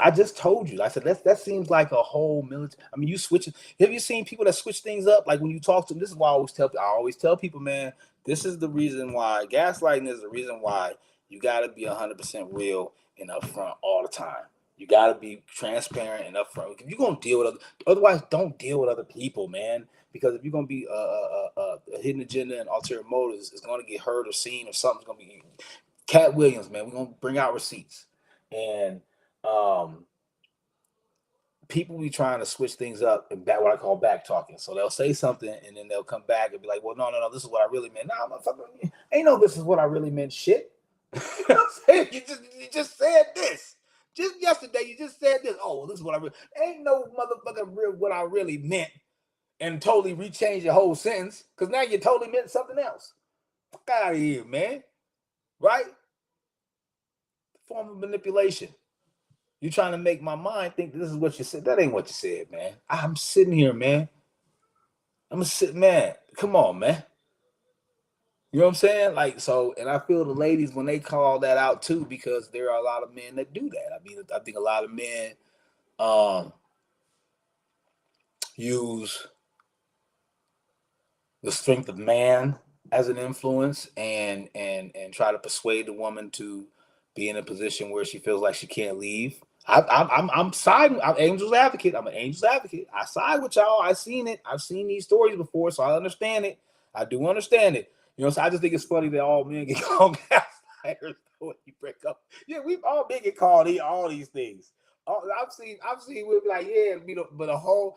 I just told you. I said that seems like a whole military. I mean, you switch. Have you seen people that switch things up? Like when you talk to them, this is why I always tell people, man, this is the reason why gaslighting is the reason why you gotta be 100% real and upfront all the time. You gotta be transparent and upfront. If you're gonna deal with otherwise, don't deal with other people, man. Because if you're gonna be a hidden agenda and ulterior motives, it's gonna get heard or seen or something's gonna be Cat Williams, man. We're gonna bring out receipts. And um, people be trying to switch things up and back what I call back talking. So they'll say something and then they'll come back and be like, well, no, this is what I really meant. Nah, motherfucker, ain't no this is what I really meant shit. You know what I'm saying? You just said this. Just yesterday, you just said this. Oh, well, this is what I really ain't no motherfucker real what I really meant and totally rechange your whole sentence because now you totally meant something else. Fuck out of here, man. Right? Form of manipulation. You're trying to make my mind think this is what you said. That ain't what you said, man. I'm sitting here, man. I'm a sit, man. Come on, man. You know what I'm saying? Like, so, and I feel the ladies when they call that out too, because there are a lot of men that do that. I mean, I think a lot of men um use the strength of man as an influence and try to persuade the woman to be in a position where she feels like she can't leave. I'm siding. I'm angel's advocate. I'm an angel's advocate. I side with y'all. I've seen it. I've seen these stories before, so I understand it. I do understand it. You know, so I just think it's funny that all men get called gaslighters when you break up. Yeah, we've all been get called all these things. I've seen women like, yeah, you know, but the whole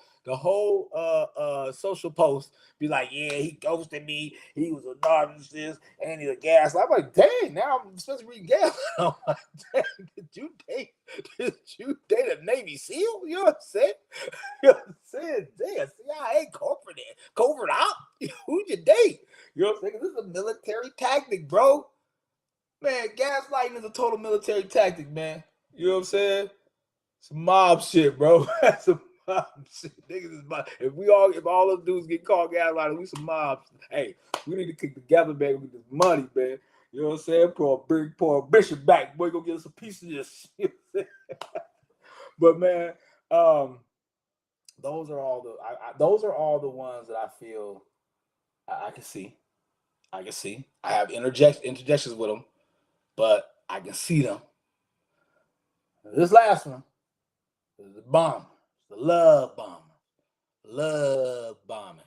social post be like, yeah, he ghosted me. He was a narcissist and he's a gaslight. I'm like, dang, now I'm supposed to read gas. I'm like, dang, did you date a Navy SEAL? You know what I'm saying? You know what I'm saying? Damn, CIA covert out. Who'd you date? You know what I'm saying? This is a military tactic, bro. Man, gaslighting is a total military tactic, man. You know what I'm saying? Some mob shit, bro. That's some mob shit. Niggas is mob. If all those dudes get caught gaslighting, we some mobs. Hey, we need to kick together, man, with this money, man. You know what I'm saying? Pour a bishop back, boy. Go get us a piece of this shit. But man, um, those are all the ones that I feel I can see. I can see. I have interjections with them, but I can see them. This last one is the bomb, the love bomb. Love bombing.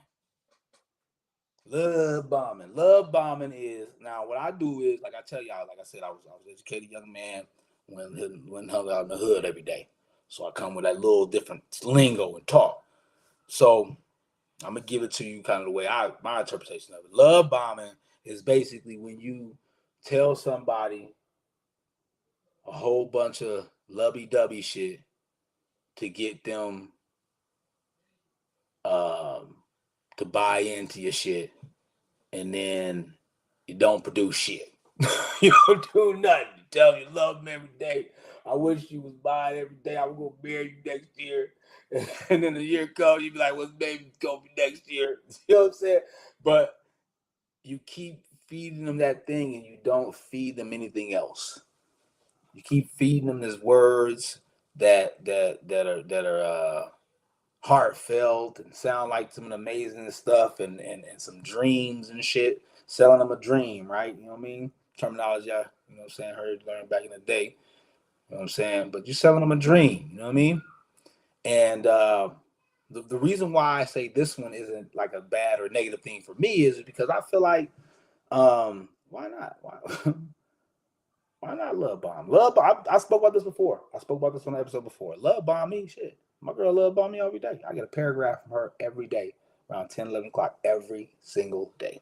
Love bombing. Love bombing is now what I do is like I tell y'all, like I said, I was an educated young man when hung out in the hood every day. So I come with that little different lingo and talk. So I'm gonna give it to you kind of the way my interpretation of it. Love bombing is basically when you tell somebody a whole bunch of lovey-dovey shit to get them um, to buy into your shit, and then you don't produce shit. You don't do nothing. You tell them you love them every day. I wish you was buying every day. I was gonna marry you next year. And then the year comes, you be like, "What's baby's gonna be next year?" You know what I'm saying? But you keep feeding them that thing, and you don't feed them anything else. You keep feeding them these words that are heartfelt and sound like some amazing stuff and some dreams and shit. Selling them a dream, right? You know what I mean? Terminology I, you know what I'm saying, heard learned back in the day. You know what I'm saying? But you're selling them a dream, you know what I mean? And the reason why I say this one isn't like a bad or negative thing for me is because I feel like why not? Why not love bomb? Love bomb. I spoke about this before. I spoke about this on the episode before. Love bomb me, shit. My girl love bomb me every day. I get a paragraph from her every day around 10, 11 o'clock every single day.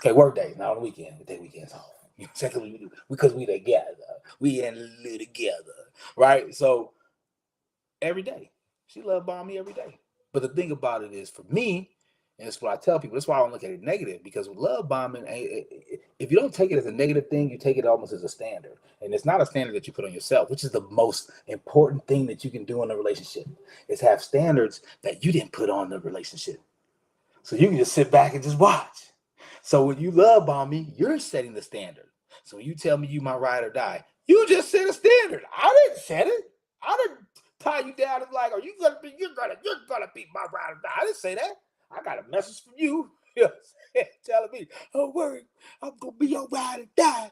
Okay, work day, not on the weekend. We take weekends off. You know exactly what we do. Because we together. We in live together. Right? So every day. She love bomb me every day. But the thing about it is, for me, and it's what I tell people, that's why I don't look at it negative, because with love bombing, if you don't take it as a negative thing, you take it almost as a standard. And it's not a standard that you put on yourself, which is the most important thing that you can do in a relationship, is have standards that you didn't put on the relationship. So you can just sit back and just watch. So when you love bomb me, you're setting the standard. So when you tell me you my ride or die, you just set a standard. I didn't set it. I didn't tie you down and like, are you gonna be? You're gonna be my ride or die. I didn't say that. I got a message from you. Telling me, don't worry, I'm gonna be your ride or die.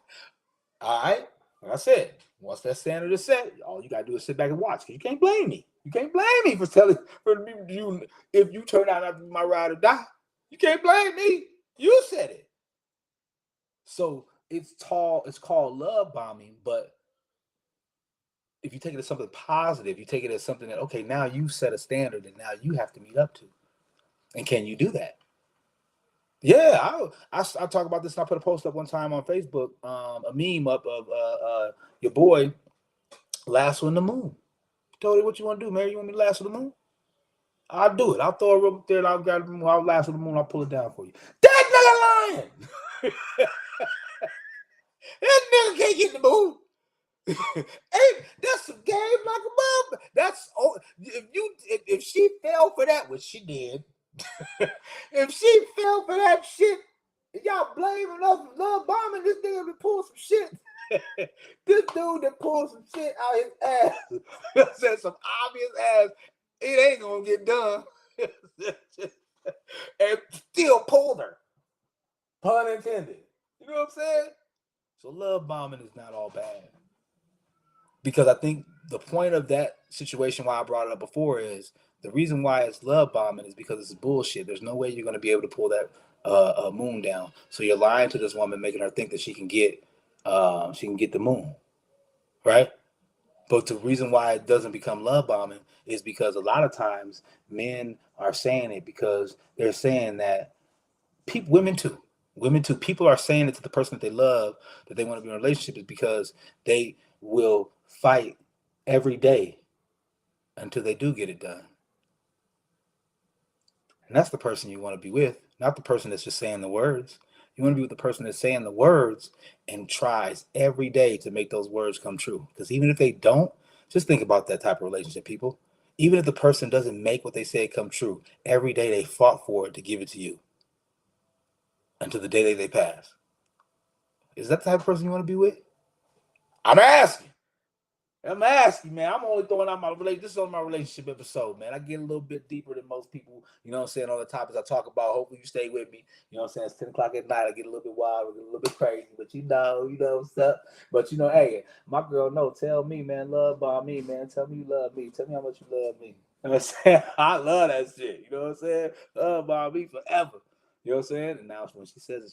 All right. Like I said, once that standard is set, all you gotta do is sit back and watch. Cause you can't blame me. You can't blame me for you if you turn out not to be my ride or die. You can't blame me. You said it. So it's called love bombing, but if you take it as something positive, you take it as something that, okay, now you set a standard and now you have to meet up to. And can you do that? Yeah, I talk about this. And I put a post up one time on Facebook, a meme up of your boy lasso in the moon. Told her, what you want to do, Mary? You want me to lasso the moon? I'll do it. I'll throw it up there and I'll lasso the moon. I'll pull it down for you. That nigga lying. That nigga can't get in the moon. Hey, that's a game like a mom. That's if she fell for that, which she did. If she fell for that shit, y'all blaming us for love bombing this nigga to pull some shit. This dude that pulled some shit out his ass, said some obvious ass, it ain't gonna get done. And still pulled her. Pun intended. You know what I'm saying? So love bombing is not all bad. Because I think the point of that situation, why I brought it up before, is the reason why it's love bombing is because it's bullshit. There's no way you're going to be able to pull that moon down. So you're lying to this woman, making her think that she can get the moon, right? But the reason why it doesn't become love bombing is because a lot of times men are saying it because they're saying that women too, people are saying it to the person that they love, that they want to be in a relationship, is because they will fight every day until they do get it done. And that's the person you want to be with, not the person that's just saying the words. You want to be with the person that's saying the words and tries every day to make those words come true. Because even if they don't, just think about that type of relationship, people. Even if the person doesn't make what they say come true, every day they fought for it to give it to you until the day that they pass. Is that the type of person you want to be with? I'm asking. I'm asking, man. I'm only throwing out my relationship. This is on my relationship episode, man. I get a little bit deeper than most people, you know what I'm saying, on the topics I talk about. Hopefully you stay with me. You know what I'm saying? It's 10 o'clock at night. I get a little bit wild, I get a little bit crazy, but you know what's up. But hey, my girl, no, tell me, man, love by me, man. Tell me you love me. Tell me how much you love me. You know what I'm saying? I love that shit. You know what I'm saying? Love by me forever. You know what I'm saying? And now when she says it,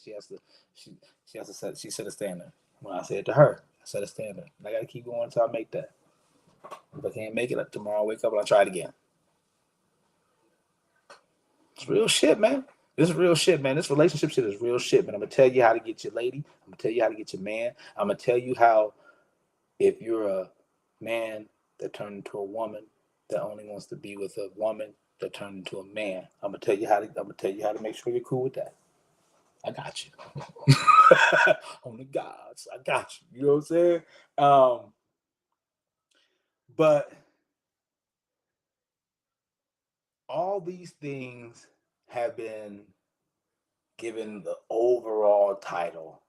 she set a standard. When I said it to her, I set a standard. And I gotta keep going until I make that. If I can't make it up tomorrow, I'll wake up and I'll try it again. It's real shit, man. This is real shit, man. This relationship shit is real shit, man. I'm gonna tell you how to get your lady. I'm gonna tell you how to get your man. I'm gonna tell you how, if you're a man that turned into a woman that only wants to be with a woman that turned into a man, I'm gonna tell you how to make sure you're cool with that. I got you. On the gods, I got you. You know what I'm saying? But all these things have been given the overall title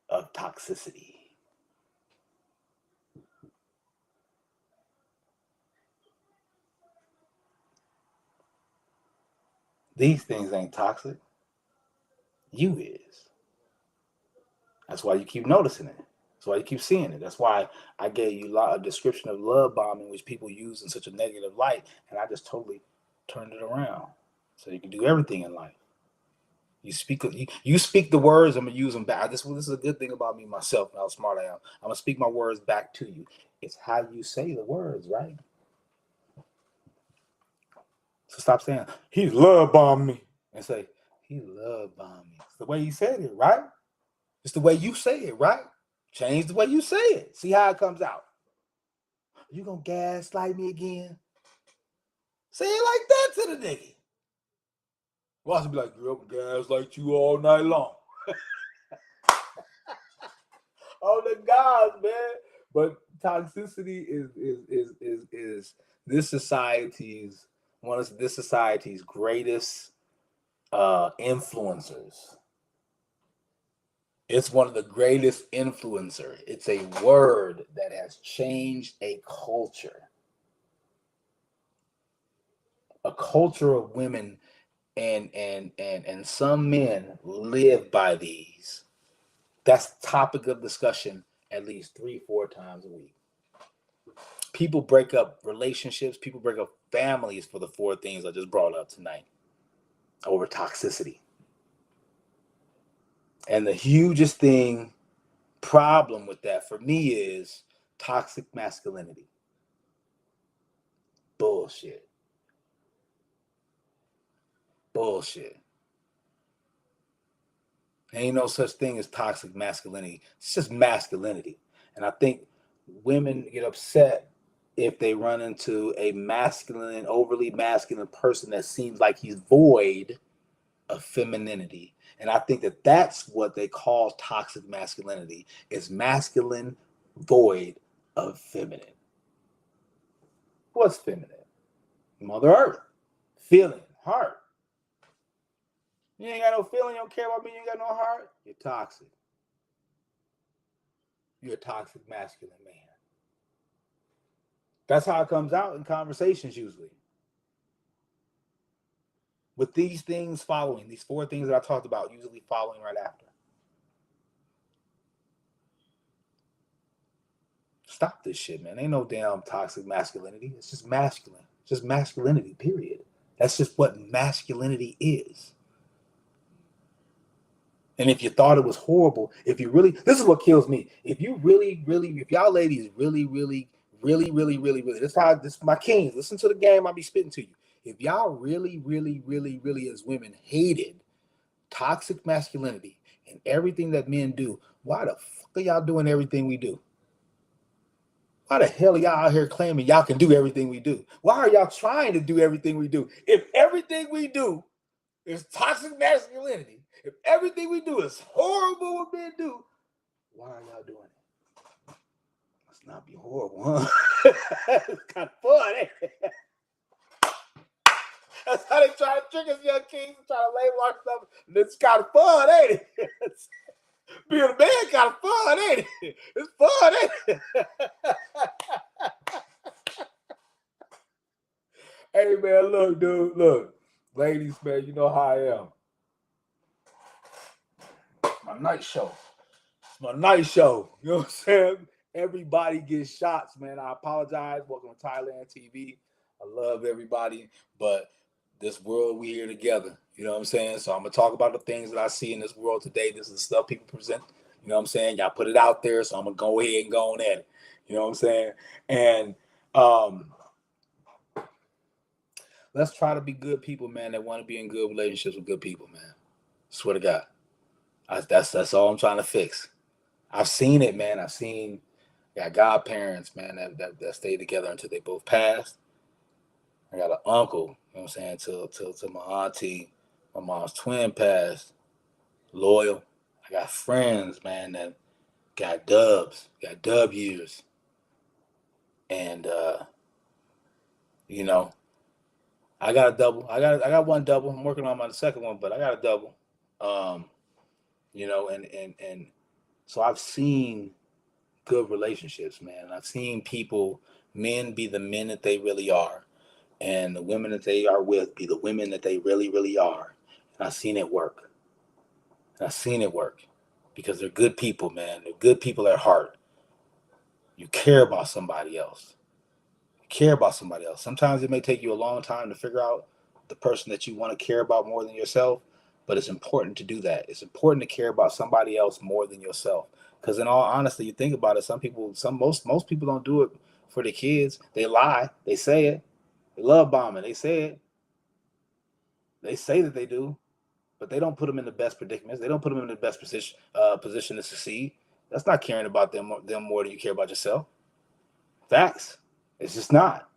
of toxicity. These things ain't toxic. You is. That's why you keep noticing it. That's why you keep seeing it. That's why I gave you a description of love bombing, which people use in such a negative light, and I just totally turned it around. So you can do everything in life. You speak the words. I'm gonna use them back. This is a good thing about me myself and how smart I am. I'm gonna speak my words back to you. It's how you say the words, right? So stop saying he love bombed me and say he love bombed me. It's the way you said it, right? It's the way you say it, right? Change the way you say it. See how it comes out. You gonna gaslight me again? Say it like that to the nigga. Watch him be like, girl, gaslight you all night long. Oh the gods, man. But toxicity is this society's one of this society's greatest influencers. It's one of the greatest influencer. It's a word that has changed a culture. A culture of women and some men live by these. That's topic of discussion at least 3-4 times a week. People break up relationships, people break up families for the 4 things I just brought up tonight over toxicity. And the hugest problem with that for me is toxic masculinity. Bullshit. Ain't no such thing as toxic masculinity. It's just masculinity. And I think women get upset if they run into a masculine, overly masculine person that seems like he's void of femininity. And I think that that's what they call toxic masculinity, is masculine void of feminine. What's feminine? Mother Earth, feeling, heart. You ain't got no feeling, you don't care about me, you ain't got no heart, you're toxic. You're a toxic masculine man. That's how it comes out in conversations usually. With these things following, these 4 things that I talked about, usually following right after. Stop this shit, man. Ain't no damn toxic masculinity. It's just masculine. It's just masculinity, period. That's just what masculinity is. And if you thought it was horrible, if you really, this is what kills me. If you really, if y'all ladies really, this is my kings. Listen to the game I'll be spitting to you. If y'all really, as women hated toxic masculinity and everything that men do, why the fuck are y'all doing everything we do? Why the hell are y'all out here claiming y'all can do everything we do? Why are y'all trying to do everything we do? If everything we do is toxic masculinity, if everything we do is horrible what men do, why are y'all doing it? Must not be horrible, huh? It's kind of fun, ain't it? That's how they try to trick us young kings, try to label our stuff. It's kind of fun, ain't it? Being a man kind of fun, ain't it? It's fun, ain't it? Hey, man, look, dude, look. Ladies, man, you know how I am. My night show. It's my night show. You know what I'm saying? Everybody gets shots, man. I apologize. Welcome to Thailand TV. I love everybody, but this world, we here together. You know what I'm saying? So I'm going to talk about the things that I see in this world today. This is the stuff people present. You know what I'm saying? Y'all put it out there, so I'm going to go ahead and go on at it. You know what I'm saying? And let's try to be good people, man, that want to be in good relationships with good people, man. Swear to God. That's all I'm trying to fix. I've seen it, man. Got godparents, man, that stayed together until they both passed. I got an uncle, you know what I'm saying, till my auntie, my mom's twin passed, loyal. I got friends, man, that got dub years. And you know, I got a double. I got one double. I'm working on my second one, but I got a double. You know, and so I've seen good relationships, man. I've seen men be the men that they really are. and the women that they are with be the women that they really, really are. And I've seen it work. Because they're good people, man. They're good people at heart. You care about somebody else. Sometimes it may take you a long time to figure out the person that you want to care about more than yourself, but it's important to do that. It's important to care about somebody else more than yourself. Because in all honesty, you think about it, most people don't do it for their kids. They lie. They say it. They love bombing. They say it. They say that they do, but they don't put them in the best predicaments. They don't put them in the best position to succeed. That's not caring about them more than you care about yourself. Facts. It's just not.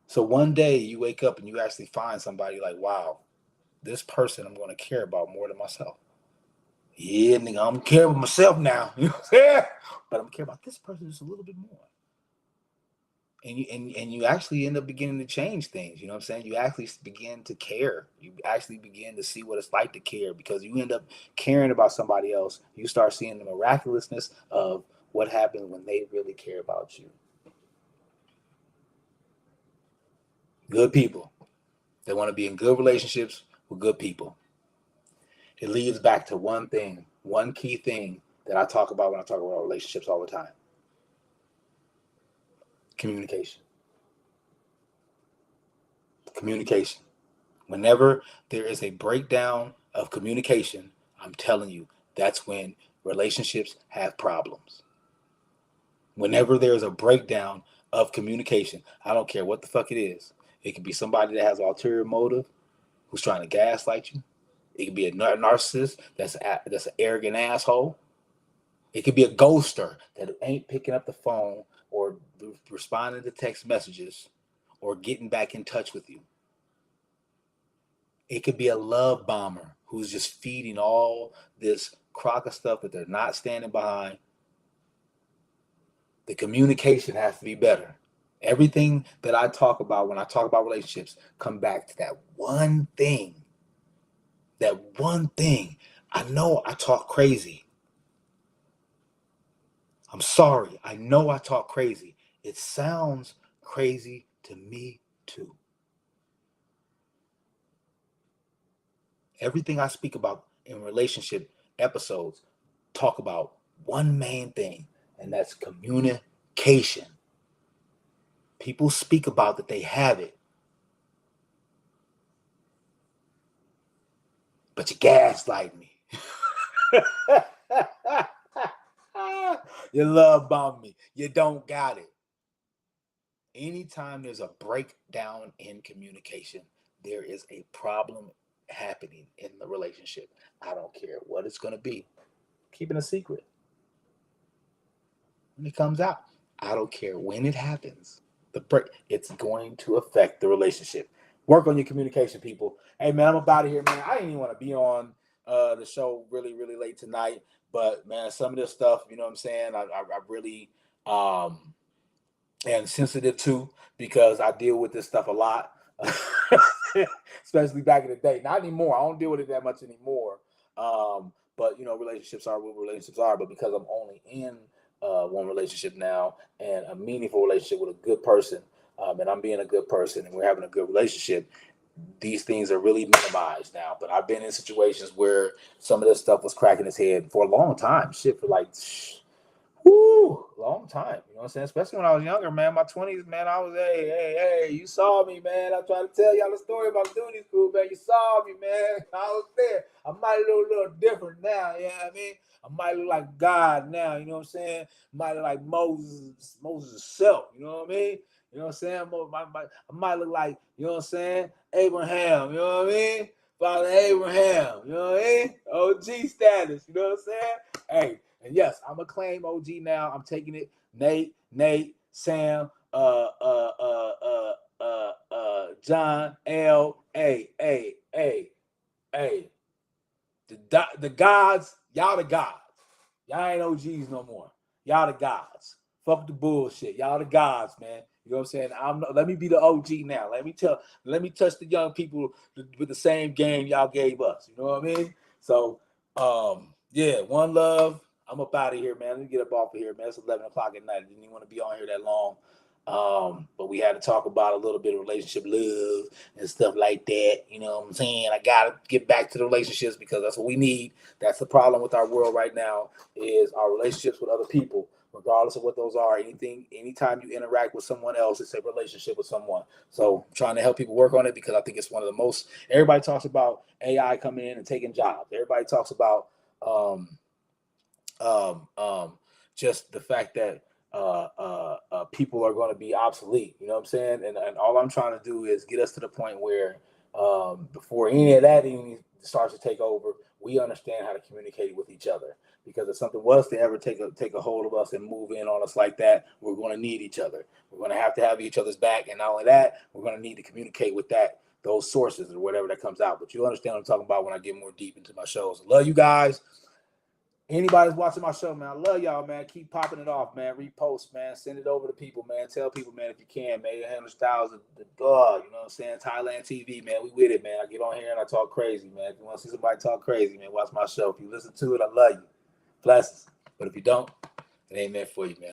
So one day you wake up and you actually find somebody like, wow, this person I'm going to care about more than myself. Yeah, nigga, I'm caring about myself now. You know what I'm saying? But I'm caring about this person just a little bit more. And you actually end up beginning to change things. You know what I'm saying? You actually begin to care. You actually begin to see what it's like to care, because you end up caring about somebody else. You start seeing the miraculousness of what happens when they really care about you. Good people. They want to be in good relationships with good people. It leads back to one thing, one key thing that I talk about when I talk about relationships all the time. Communication. Communication. Whenever there is a breakdown of communication, I'm telling you, that's when relationships have problems. Whenever there's a breakdown of communication, I don't care what the fuck it is. It could be somebody that has ulterior motive, who's trying to gaslight you. It could be a narcissist that's an arrogant asshole. It could be a ghoster that ain't picking up the phone or responding to text messages or getting back in touch with you. It could be a love bomber who's just feeding all this crock of stuff that they're not standing behind. The communication has to be better. Everything that I talk about when I talk about relationships come back to that one thing. That one thing. I know I talk crazy. I'm sorry. I know I talk crazy. It sounds crazy to me too. Everything I speak about in relationship episodes talk about one main thing, and that's communication. People speak about that they have it, but you gaslight me. You love bomb me. You don't got it. Anytime there's a breakdown in communication, there is a problem happening in the relationship. I don't care what it's going to be. Keep it a secret. When it comes out, I don't care when it happens. It's going to affect the relationship. Work on your communication, people. Hey, man, I'm about to here, man. I didn't even want to be on the show really, really late tonight. But, man, some of this stuff, you know what I'm saying, I really am sensitive to, because I deal with this stuff a lot, especially back in the day. Not anymore. I don't deal with it that much anymore. But, you know, relationships are what relationships are. But because I'm only in one relationship now, and a meaningful relationship with a good person, and I'm being a good person, and we're having a good relationship, these things are really minimized now. But I've been in situations where some of this stuff was cracking its head for a long time. Shit, for like, long time. You know what I'm saying? Especially when I was younger, man. My 20s, man, I was, hey, you saw me, man. I'm trying to tell y'all the story about doing school, man. You saw me, man. I was there. I might look a little different now, you know what I mean? I might look like God now, you know what I'm saying? I might look like Moses' self, you know what I mean? You know what I'm saying? I might look like, you know what I'm saying? Abraham, you know what I mean? Father Abraham, you know what I mean? OG status, you know what I'm saying? Hey, and yes, I'm a claim OG now. I'm taking it. Nate, Sam, John, L, A. The gods, y'all the gods. Y'all ain't OGs no more. Y'all the gods. Fuck the bullshit. Y'all the gods, man. You know what I'm saying? Let me be the OG now. Let me touch the young people with the same game y'all gave us. You know what I mean? So, yeah, one love. I'm up out of here, man. Let me get up off of here, man. It's 11 o'clock at night. I didn't even want to be on here that long. But we had to talk about a little bit of relationship love and stuff like that. You know what I'm saying? I gotta get back to the relationships because that's what we need. That's the problem with our world right now is our relationships with other people, regardless of what those are. Anytime you interact with someone else, it's a relationship with someone. So I'm trying to help people work on it because I think it's one of the most. Everybody talks about AI coming in and taking jobs. Everybody talks about um, um, um, just the fact that people are going to be obsolete. You know what I'm saying? And all I'm trying to do is get us to the point where before any of that even starts to take over, we understand how to communicate with each other. Because if something was to ever take a hold of us and move in on us like that, we're going to need each other. We're going to have each other's back, and not only that, we're going to need to communicate with those sources or whatever that comes out. But you understand what I'm talking about when I get more deep into my shows. I love you guys. Anybody's watching my show, man, I love y'all, man. Keep popping it off, man. Repost, man. Send it over to people, man. Tell people, man, if you can, man. 800 Styles, the dog, you know what I'm saying? Thailand TV, man. We with it, man. I get on here and I talk crazy, man. If you want to see somebody talk crazy, man, watch my show. If you listen to it, I love you. Blessings. But if you don't, it ain't meant for you, man.